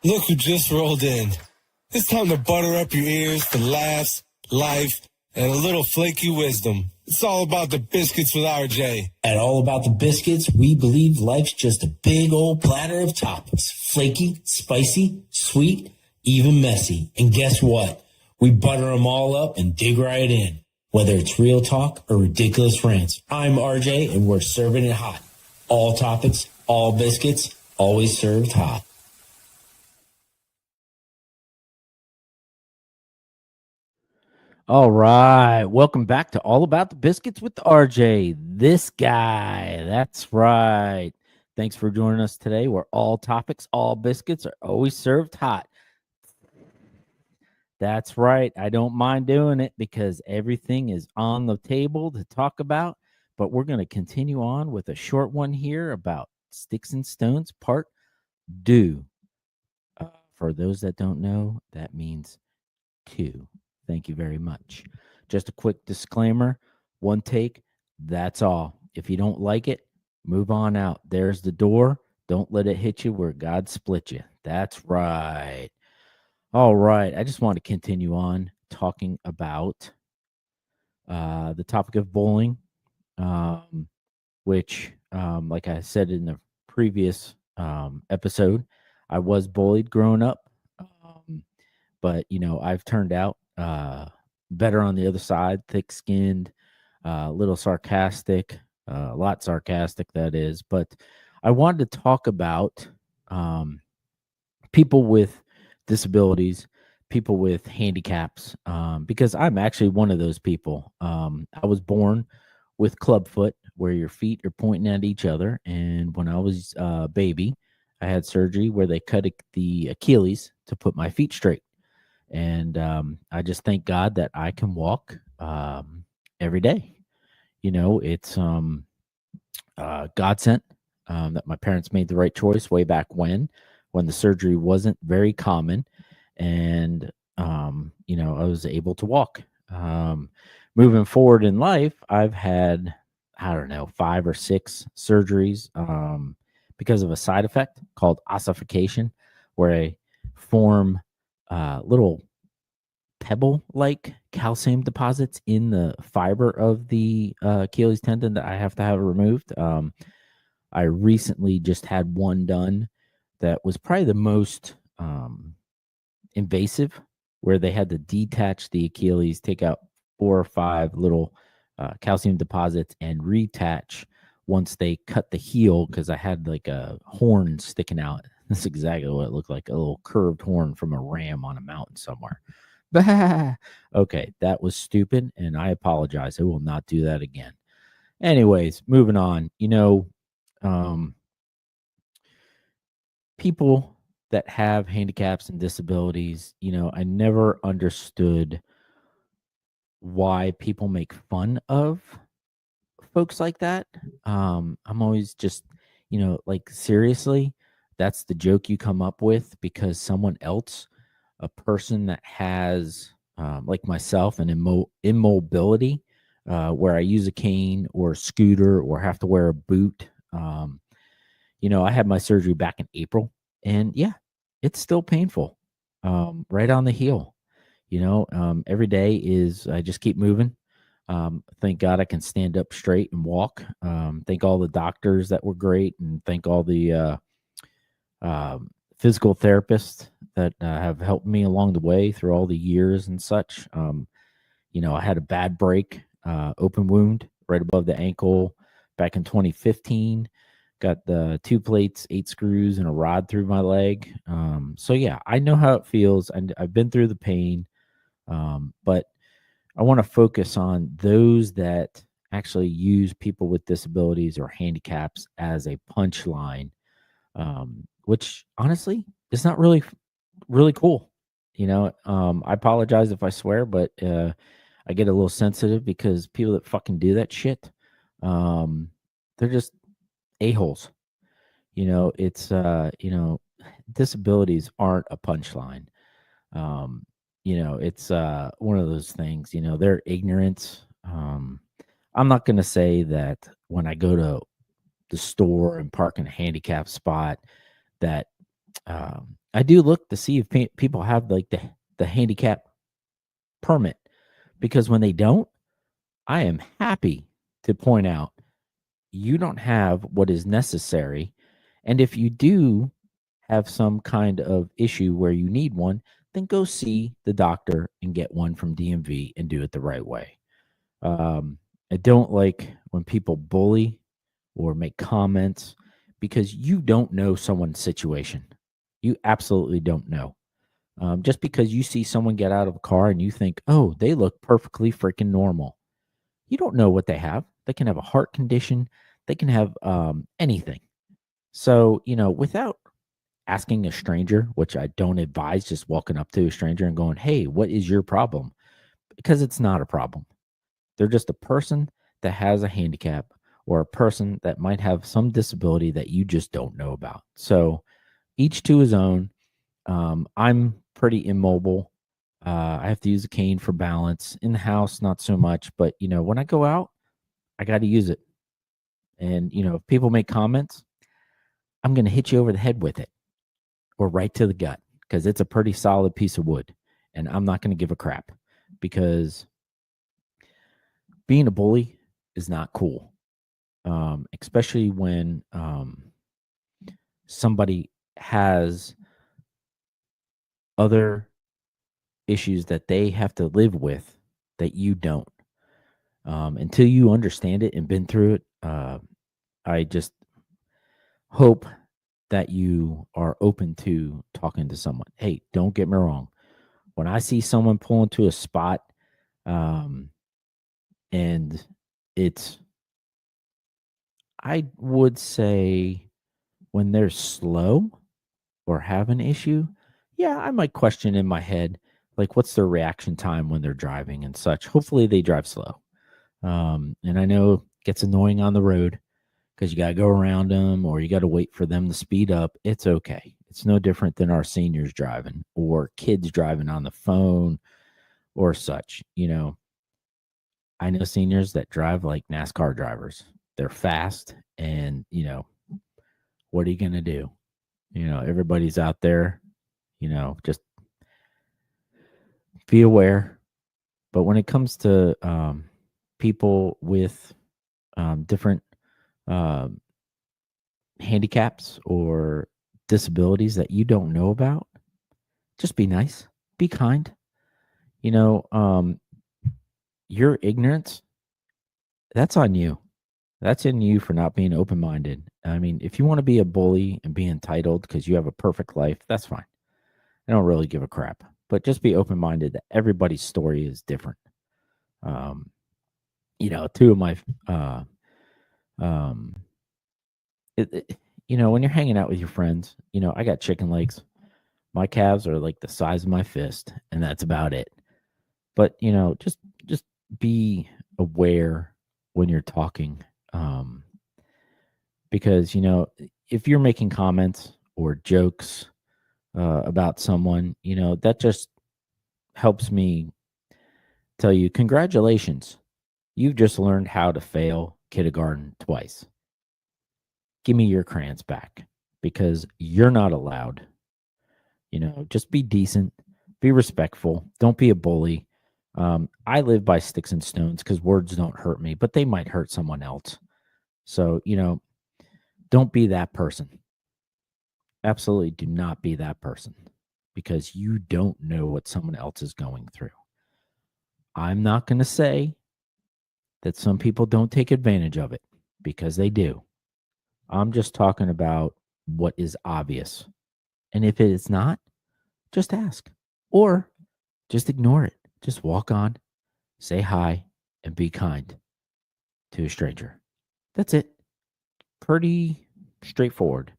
Look who just rolled in. It's time to butter up your ears to laughs, life, and a little flaky wisdom. It's all about the biscuits with RJ. At All About the Biscuits, we believe life's just a big old platter of toppings. Flaky, spicy, sweet, even messy. And guess what? We butter them all up and dig right in. Whether it's real talk or ridiculous rants, I'm RJ and we're serving it hot. All topics, all biscuits, always served hot. All right. Welcome back to All About the Biscuits with RJ. This guy. That's right. Thanks for joining us today, where all topics, all biscuits are always served hot. That's right. I don't mind doing it because everything is on the table to talk about. But we're going to continue on with a short one here about Sticks and Stones Part 2. For those that don't know, that means 2. Thank you very much. Just a quick disclaimer, one take, that's all. If you don't like it, move on out. There's the door. Don't let it hit you where God split you. That's right. All right. I just want to continue on talking about the topic of bowling, which, like I said in the previous episode, I was bullied growing up. But, I've turned out better on the other side, thick-skinned, a little sarcastic, a lot sarcastic, that is. But I wanted to talk about people with disabilities, people with handicaps, because I'm actually one of those people. I was born with clubfoot, where your feet are pointing at each other. And when I was a baby, I had surgery where they cut the Achilles to put my feet straight. And I just thank God that I can walk every day. It's God sent, that my parents made the right choice way back when the surgery wasn't very common. And, I was able to walk. Moving forward in life, I've had, 5 or 6 surgeries because of a side effect called ossification, where I form little pebble-like calcium deposits in the fiber of the Achilles tendon that I have to have removed. I recently just had one done that was probably the most invasive, where they had to detach the Achilles, take out 4 or 5 little calcium deposits, and reattach once they cut the heel, because I had like a horn sticking out. That's exactly what it looked like, a little curved horn from a ram on a mountain somewhere. Bah! Okay, that was stupid, and I apologize. I will not do that again. Anyways, moving on. People that have handicaps and disabilities, I never understood why people make fun of folks like that. I'm always just, like, seriously, that's the joke you come up with because someone else, a person that has, like myself, an immobility, where I use a cane or a scooter or have to wear a boot. I had my surgery back in April, and yeah, it's still painful, right on the heel. Every day I just keep moving. Thank God I can stand up straight and walk. Thank all the doctors that were great, and thank all the physical therapists that have helped me along the way through all the years and such. I had a bad break, open wound right above the ankle back in 2015. Got the 2 plates, 8 screws, and a rod through my leg. So yeah, I know how it feels, and I've been through the pain. But I want to focus on those that actually use people with disabilities or handicaps as a punchline, which honestly is not really, really cool. I apologize if I swear, but I get a little sensitive because people that fucking do that shit, they're just a-holes. It's, disabilities aren't a punchline. It's one of those things, their ignorance. I'm not going to say that when I go to the store and park in a handicap spot that I do look to see if people have like the handicap permit, because when they don't, I am happy to point out you don't have what is necessary. And if you do have some kind of issue where you need one, then go see the doctor and get one from DMV and do it the right way. I don't like when people bully or make comments, because you don't know someone's situation. You absolutely don't know. Just because you see someone get out of a car and you think, oh, they look perfectly freaking normal, you don't know what they have. They can have a heart condition, they can have anything. So, without asking a stranger, which I don't advise, just walking up to a stranger and going, hey, what is your problem? Because it's not a problem. They're just a person that has a handicap, or a person that might have some disability that you just don't know about. So, each to his own. I'm pretty immobile. I have to use a cane for balance. In the house, not so much. But, when I go out, I got to use it. And, if people make comments, I'm going to hit you over the head with it, or right to the gut, because it's a pretty solid piece of wood. And I'm not going to give a crap, because being a bully is not cool, especially when somebody has other issues that they have to live with that you don't. Until you understand it and been through it, I just hope that you are open to talking to someone. Hey, don't get me wrong. When I see someone pull into a spot, and it's, I would say, when they're slow or have an issue, yeah, I might question in my head, like, what's their reaction time when they're driving and such. Hopefully they drive slow. And I know it gets annoying on the road, because you got to go around them, or you got to wait for them to speed up. It's okay. It's no different than our seniors driving, or kids driving on the phone or such. I know seniors that drive like NASCAR drivers. They're fast, and, what are you going to do? Everybody's out there, just be aware. But when it comes to people with different handicaps or disabilities that you don't know about, just be nice, be kind. Your ignorance, that's on you. That's in you for not being open-minded. I mean, if you want to be a bully and be entitled because you have a perfect life, that's fine. I don't really give a crap. But just be open-minded that everybody's story is different. Two of my when you're hanging out with your friends, I got chicken legs. My calves are like the size of my fist, and that's about it. But, just be aware when you're talking. Because, if you're making comments or jokes about someone, that just helps me tell you, congratulations. You've just learned how to fail kindergarten twice. Give me your crayons back, because you're not allowed. Just be decent, be respectful. Don't be a bully. I live by sticks and stones, because words don't hurt me, but they might hurt someone else. So, don't be that person. Absolutely do not be that person, because you don't know what someone else is going through. I'm not going to say that some people don't take advantage of it, because they do. I'm just talking about what is obvious. And if it is not, just ask, or just ignore it. Just walk on, say hi, and be kind to a stranger. That's it. Pretty straightforward.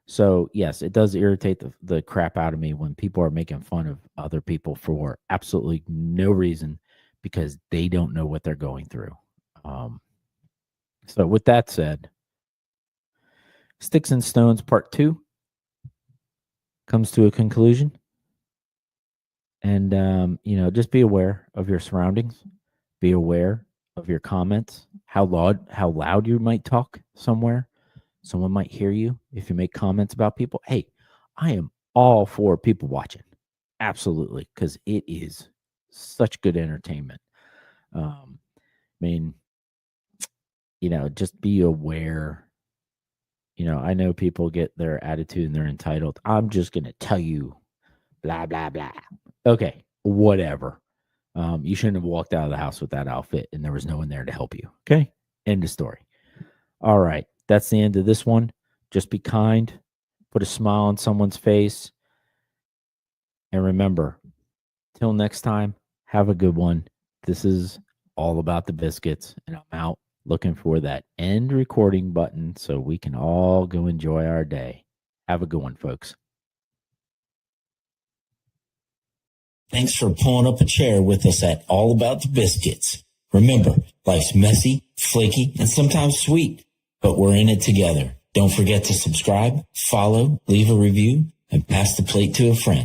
So, yes, it does irritate the crap out of me when people are making fun of other people for absolutely no reason, because they don't know what they're going through. So, with that said, Sticks and Stones Part 2 comes to a conclusion. And, just be aware of your surroundings. Be aware of your comments, how loud you might talk somewhere. Someone might hear you if you make comments about people. Hey, I am all for people watching. Absolutely. Because it is such good entertainment. I mean, just be aware. I know people get their attitude and they're entitled. I'm just going to tell you, blah, blah, blah. Okay, whatever. You shouldn't have walked out of the house with that outfit and there was no one there to help you. Okay, end of story. All right, that's the end of this one. Just be kind, put a smile on someone's face. And remember, till next time, have a good one. This is All About the Biscuits, and I'm out looking for that end recording button so we can all go enjoy our day. Have a good one, folks. Thanks for pulling up a chair with us at All About the Biscuits. Remember, life's messy, flaky, and sometimes sweet, but we're in it together. Don't forget to subscribe, follow, leave a review, and pass the plate to a friend.